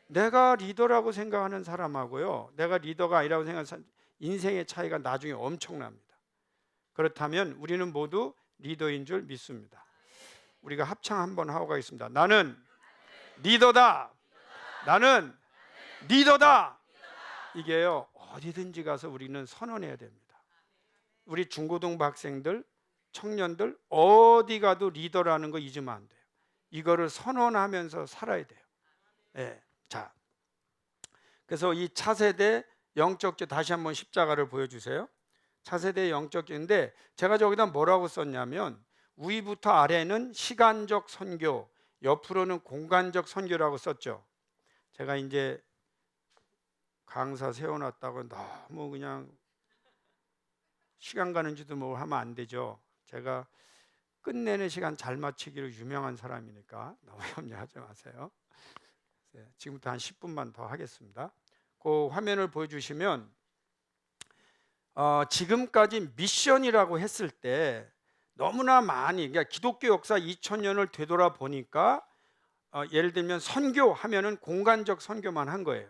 내가 리더라고 생각하는 사람하고요, 내가 리더가 아니라고 생각하는 사람, 인생의 차이가 나중에 엄청납니다. 그렇다면 우리는 모두 리더인 줄 믿습니다. 우리가 합창 한번 하고 가겠습니다. 나는 리더다. 나는 리더다. 이게요, 어디든지 가서 우리는 선언해야 됩니다. 우리 중고등부 학생들, 청년들 어디 가도 리더라는 거 잊으면 안 돼요. 이거를 선언하면서 살아야 돼요. 네. 자, 그래서 이 차세대 영적교, 다시 한번 십자가를 보여주세요. 차세대 영적교인데 제가 저기다 뭐라고 썼냐면 위부터 아래는 시간적 선교, 옆으로는 공간적 선교라고 썼죠. 제가 이제 강사 세워놨다고 너무 그냥 시간 가는지도 뭐 하면 안 되죠. 제가 끝내는 시간 잘 맞추기로 유명한 사람이니까 너무 염려하지 마세요. 지금부터 한 10분만 더 하겠습니다. 그 화면을 보여주시면 지금까지 미션이라고 했을 때 너무나 많이, 그러니까 기독교 역사 2000년을 되돌아보니까 예를 들면 선교하면은 공간적 선교만 한 거예요.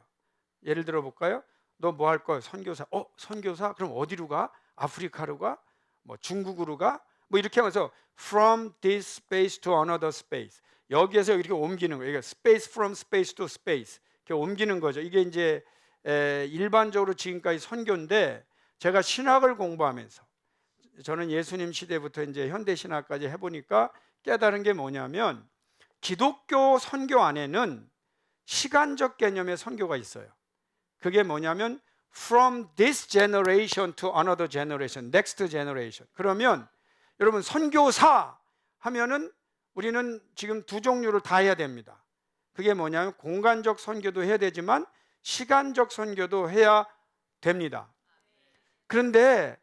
예를 들어 볼까요? 너 뭐 할 거야? 선교사. 선교사? 그럼 어디로 가? 아프리카로 가? 뭐 중국으로 가? 뭐 이렇게 하면서 from this space to another space, 여기에서 이렇게 옮기는 거예요. space from space to space 이렇게 옮기는 거죠. 이게 이제 일반적으로 지금까지 선교인데, 제가 신학을 공부하면서 저는 예수님 시대부터 이제 현대 신학까지 해보니까 깨달은 게 뭐냐면 기독교 선교 안에는 시간적 개념의 선교가 있어요. 그게 뭐냐면 from this generation to another generation, next generation. 그러면 여러분 선교사 하면은 우리는 지금 두 종류를 다 해야 됩니다. 그게 뭐냐면 공간적 선교도 해야 되지만 시간적 선교도 해야 됩니다. 그런데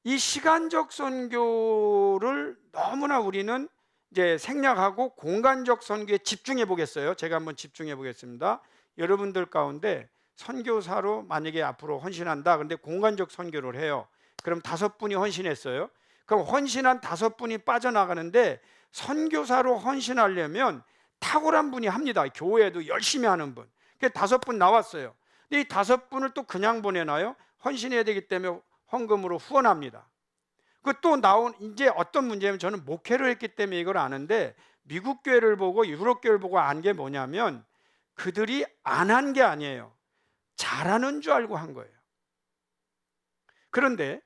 이 시간적 선교를 너무나 우리는 이제 생략하고 공간적 선교에 집중해 보겠어요. 제가 한번 집중해 보겠습니다. 여러분들 가운데 선교사로 만약에 앞으로 헌신한다. 그런데 공간적 선교를 해요. 그럼 5분이 헌신했어요. 그럼 헌신한 5분이 빠져나가는데 선교사로 헌신하려면 탁월한 분이 합니다. 교회에도 열심히 하는 분. 그래서 5분 나왔어요. 근데 이 5분을 또 그냥 보내나요? 헌신해야 되기 때문에 헌금으로 후원합니다. 그 또 나온 이제 어떤 문제냐면, 저는 목회를 했기 때문에 이걸 아는데 미국 교회를 보고 유럽 교회를 보고 안 게 뭐냐면 그들이 안 한 게 아니에요. 잘하는 줄 알고 한 거예요. 그런데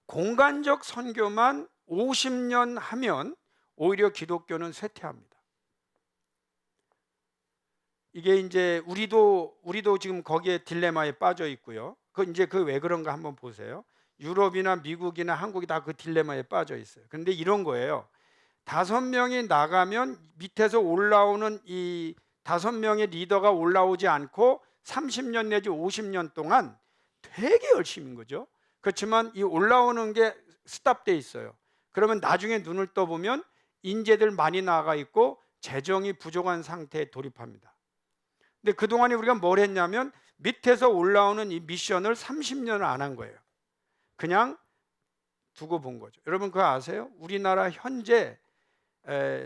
공간적 선교만 50년 하면 오히려 기독교는 쇠퇴합니다. 이게 이제 우리도 지금 거기에 딜레마에 빠져 있고요. 그 왜 그런가 한번 보세요. 유럽이나 미국이나 한국이 다 그 딜레마에 빠져 있어요. 그런데 이런 거예요. 5명이 나가면 밑에서 올라오는 이 5명의 리더가 올라오지 않고 30년 내지 50년 동안 되게 열심인 거죠. 그렇지만 이 올라오는 게 스탑돼 있어요. 그러면 나중에 눈을 떠보면 인재들 많이 나가 있고 재정이 부족한 상태에 돌입합니다. 근데 그동안에 우리가 뭘 했냐면 밑에서 올라오는 이 미션을 30년을 안 한 거예요. 그냥 두고 본 거죠. 여러분 그거 아세요? 우리나라 현재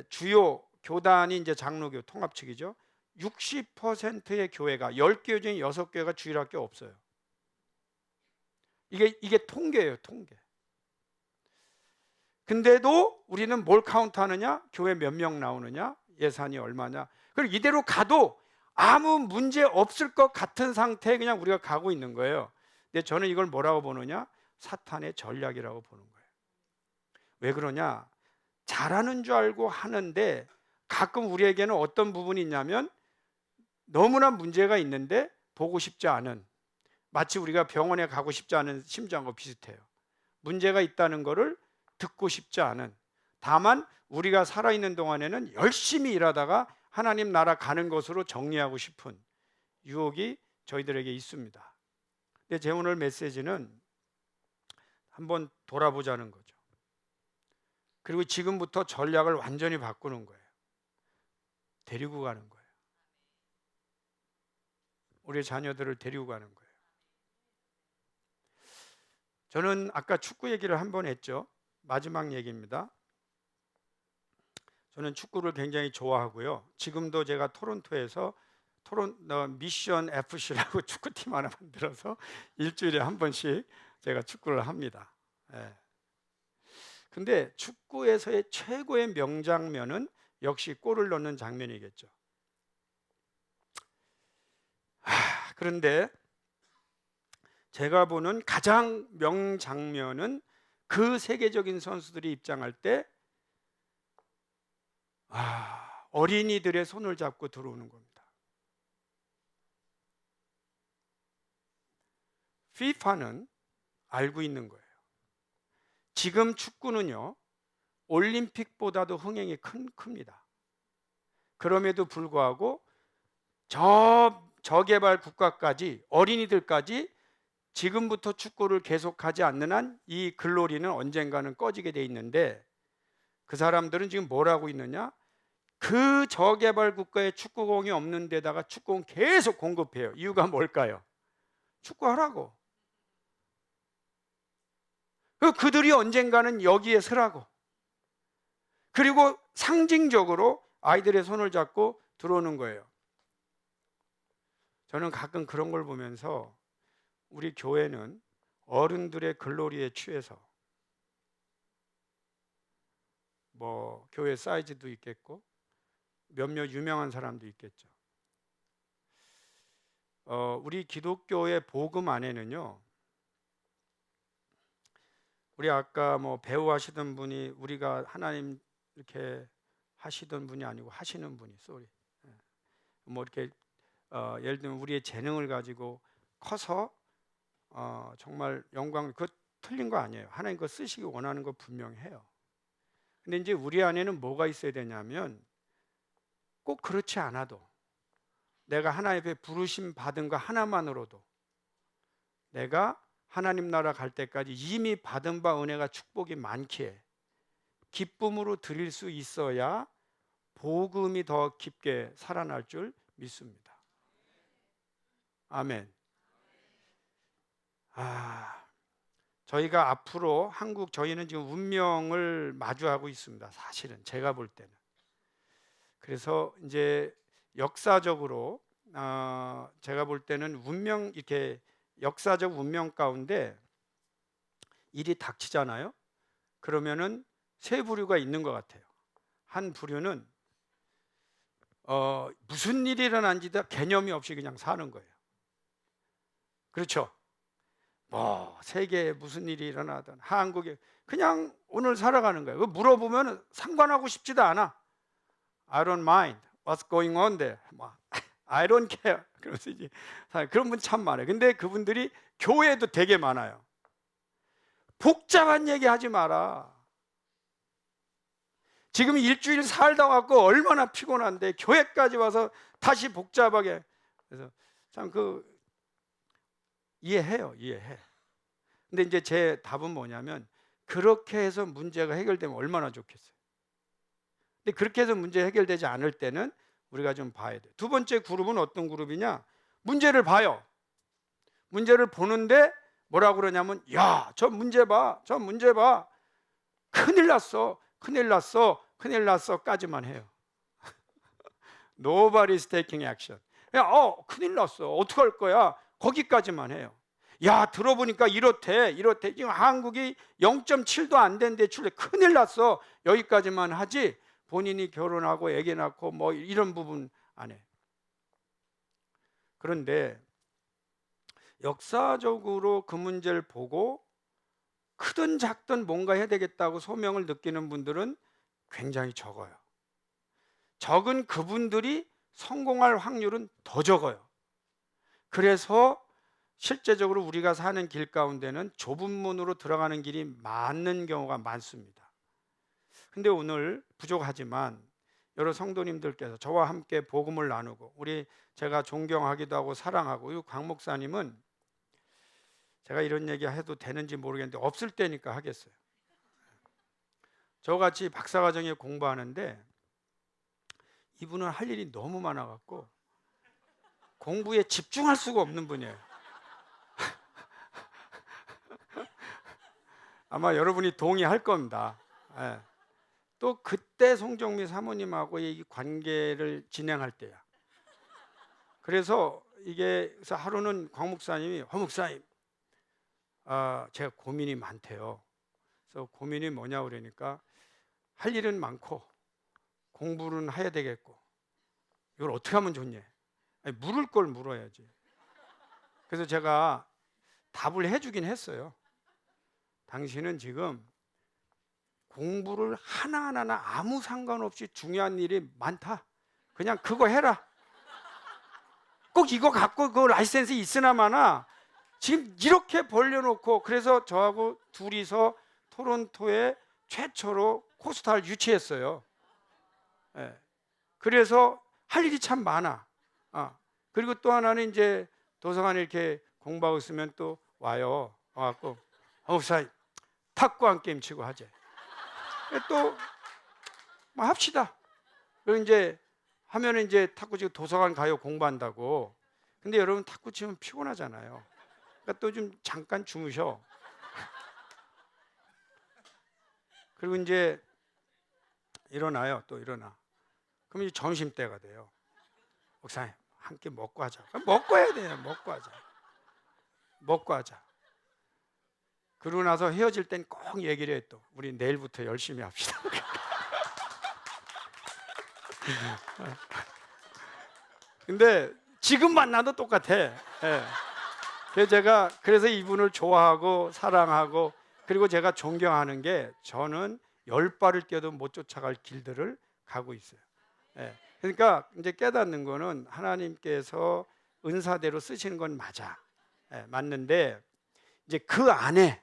주요 교단이 이제 장로교 통합 측이죠. 60%의 교회가 10개 중에 6개가 주일학교 없어요. 이게 통계예요, 통계. 근데도 우리는 뭘 카운트하느냐? 교회 몇 명 나오느냐? 예산이 얼마냐? 그리고 이대로 가도 아무 문제 없을 것 같은 상태에 그냥 우리가 가고 있는 거예요. 근데 저는 이걸 뭐라고 보느냐? 사탄의 전략이라고 보는 거예요. 왜 그러냐? 잘하는 줄 알고 하는데 가끔 우리에게는 어떤 부분이 있냐면 너무나 문제가 있는데 보고 싶지 않은, 마치 우리가 병원에 가고 싶지 않은 심정과 비슷해요. 문제가 있다는 것을 듣고 싶지 않은, 다만 우리가 살아있는 동안에는 열심히 일하다가 하나님 나라 가는 것으로 정리하고 싶은 유혹이 저희들에게 있습니다. 근데 제 오늘 메시지는 한번 돌아보자는 거죠. 그리고 지금부터 전략을 완전히 바꾸는 거예요. 데리고 가는 거예요. 우리 자녀들을 데리고 가는 거예요. 저는 아까 축구 얘기를 한 번 했죠. 마지막 얘기입니다. 저는 축구를 굉장히 좋아하고요. 지금도 제가 토론토에서 미션 FC라고 축구팀 하나 만들어서 일주일에 한 번씩 제가 축구를 합니다. 예. 근데 축구에서의 최고의 명장면은 역시 골을 넣는 장면이겠죠. 그런데 제가 보는 가장 명장면은 그 세계적인 선수들이 입장할 때 어린이들의 손을 잡고 들어오는 겁니다. FIFA는 알고 있는 거예요. 지금 축구는요, 올림픽보다도 흥행이 큽니다. 그럼에도 불구하고 저개발 국가까지, 어린이들까지 지금부터 축구를 계속하지 않는 한 이 글로리는 언젠가는 꺼지게 돼 있는데, 그 사람들은 지금 뭘 하고 있느냐? 그 저개발 국가에 축구공이 없는 데다가 축구공 계속 공급해요. 이유가 뭘까요? 축구하라고. 그들이 언젠가는 여기에 서라고. 그리고 상징적으로 아이들의 손을 잡고 들어오는 거예요. 저는 가끔 그런 걸 보면서 우리 교회는 어른들의 글로리에 취해서 뭐 교회 사이즈도 있겠고 몇몇 유명한 사람도 있겠죠. 우리 기독교의 복음 안에는요, 우리 아까 뭐 배우 하시던 분이 우리가 하나님 이렇게 하시던 분이 아니고 하시는 분이 뭐 이렇게 예를 들면 우리의 재능을 가지고 커서 정말 영광, 그거 틀린 거 아니에요. 하나님 그거 쓰시기 원하는 거 분명해요. 근데 이제 우리 안에는 뭐가 있어야 되냐면 꼭 그렇지 않아도 내가 하나님 앞에 부르심 받은 거 하나만으로도 내가 하나님 나라 갈 때까지 이미 받은 바 은혜가 축복이 많기에 기쁨으로 드릴 수 있어야 복음이 더 깊게 살아날 줄 믿습니다. 아멘. 저희가 앞으로 저희는 지금 운명을 마주하고 있습니다. 사실은 제가 볼 때는. 그래서 이제 역사적으로 제가 볼 때는 이렇게 역사적 운명 가운데 일이 닥치잖아요. 그러면은 세 부류가 있는 것 같아요. 한 부류는 무슨 일이 일어난지도 개념이 없이 그냥 사는 거예요. 그렇죠? 뭐 세계에 무슨 일이 일어나든 한국에 그냥 오늘 살아가는 거예요. 물어보면 상관하고 싶지도 않아. I don't mind what's going on there. I don't care. 그러면서 이제 그런 분 참 많아요. 근데 그분들이 교회에도 되게 많아요. 복잡한 얘기 하지 마라. 지금 일주일 살다 왔고 얼마나 피곤한데 교회까지 와서 다시 복잡하게. 그래서 참 이해해요. 이해해. 근데 이제 제 답은 뭐냐면 그렇게 해서 문제가 해결되면 얼마나 좋겠어요. 근데 그렇게 해서 문제 해결되지 않을 때는 우리가 좀 봐야 돼요. 두 번째 그룹은 어떤 그룹이냐? 문제를 봐요. 문제를 보는데 뭐라고 그러냐면 야, 저 문제 봐. 저 문제 봐. 큰일 났어. 큰일 났어. 큰일 났어까지만 해요. Nobody's taking action. 큰일 났어. 어떡할 거야? 거기까지만 해요. 야, 들어보니까 이렇대. 지금 한국이 0.7도 안 된대. 큰일 났어. 여기까지만 하지. 본인이 결혼하고 애기 낳고 뭐 이런 부분 안 해. 그런데 역사적으로 그 문제를 보고 크든 작든 뭔가 해야 되겠다고 소명을 느끼는 분들은 굉장히 적어요. 적은 그분들이 성공할 확률은 더 적어요. 그래서 실제적으로 우리가 사는 길 가운데는 좁은 문으로 들어가는 길이 많은 경우가 많습니다. 근데 오늘 부족하지만 여러 성도님들께서 저와 함께 복음을 나누고 제가 존경하기도 하고 사랑하고 이 강 목사님은 제가 이런 얘기 해도 되는지 모르겠는데 없을 때니까 하겠어요. 저같이 박사과정에 공부하는데 이분은 할 일이 너무 많아갖고 공부에 집중할 수가 없는 분이에요. 아마 여러분이 동의할 겁니다. 예. 또 그때 송정미 사모님하고 이 관계를 진행할 때야. 그래서 그래서 하루는 광 목사님이 허 목사님, 제가 고민이 많대요. 그래서 고민이 뭐냐 그러니까 할 일은 많고 공부는 해야 되겠고 이걸 어떻게 하면 좋냐? 아니, 물을 걸 물어야지. 그래서 제가 답을 해주긴 했어요. 당신은 지금 공부를 하나하나 아무 상관없이 중요한 일이 많다. 그냥 그거 해라. 꼭 이거 갖고 그 라이센스 있으나 마나 지금 이렇게 벌려놓고, 그래서 저하고 둘이서 토론토에 최초로 코스타를 유치했어요. 예. 그래서 할 일이 참 많아. 그리고 또 하나는 이제 도서관에 이렇게 공부하고 있으면 또 와갖고 목사님 탁구 한 게임 치고 하재. 또 뭐 합시다. 그리고 이제 하면은 이제 탁구 치고 도서관 가요 공부한다고. 근데 여러분 탁구 치면 피곤하잖아요. 그러니까 또 좀 잠깐 주무셔. 그리고 이제 일어나요. 또 일어나. 그럼 이제 점심 때가 돼요. 목사님 한 끼 먹고 하자. 먹고 해야 돼요. 먹고 하자. 그러고 나서 헤어질 땐 꼭 얘기를 해. 또 우리 내일부터 열심히 합시다. 근데 지금 만나도 똑같아. 예. 그래서 이분을 좋아하고 사랑하고, 그리고 제가 존경하는 게, 저는 10발을 뛰어도 못 쫓아갈 길들을 가고 있어요. 예. 그러니까 이제 깨닫는 거는 하나님께서 은사대로 쓰시는 건 맞아. 예, 맞는데 이제 그 안에,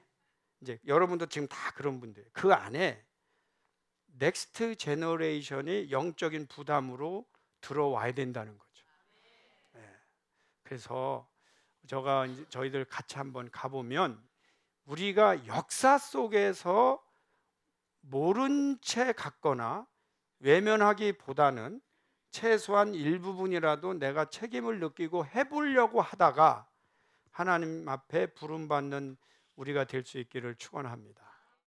이제 여러분도 지금 다 그런 분들, 그 안에 넥스트 제너레이션이 영적인 부담으로 들어와야 된다는 거죠. 예. 그래서 저희들 같이 한번 가보면, 우리가 역사 속에서 모른 채 갔거나 외면하기보다는 최소한 일부분이라도 내가 책임을 느끼고 해보려고 하다가 하나님 앞에 부름받는 우리가 될 수 있기를 축원합니다.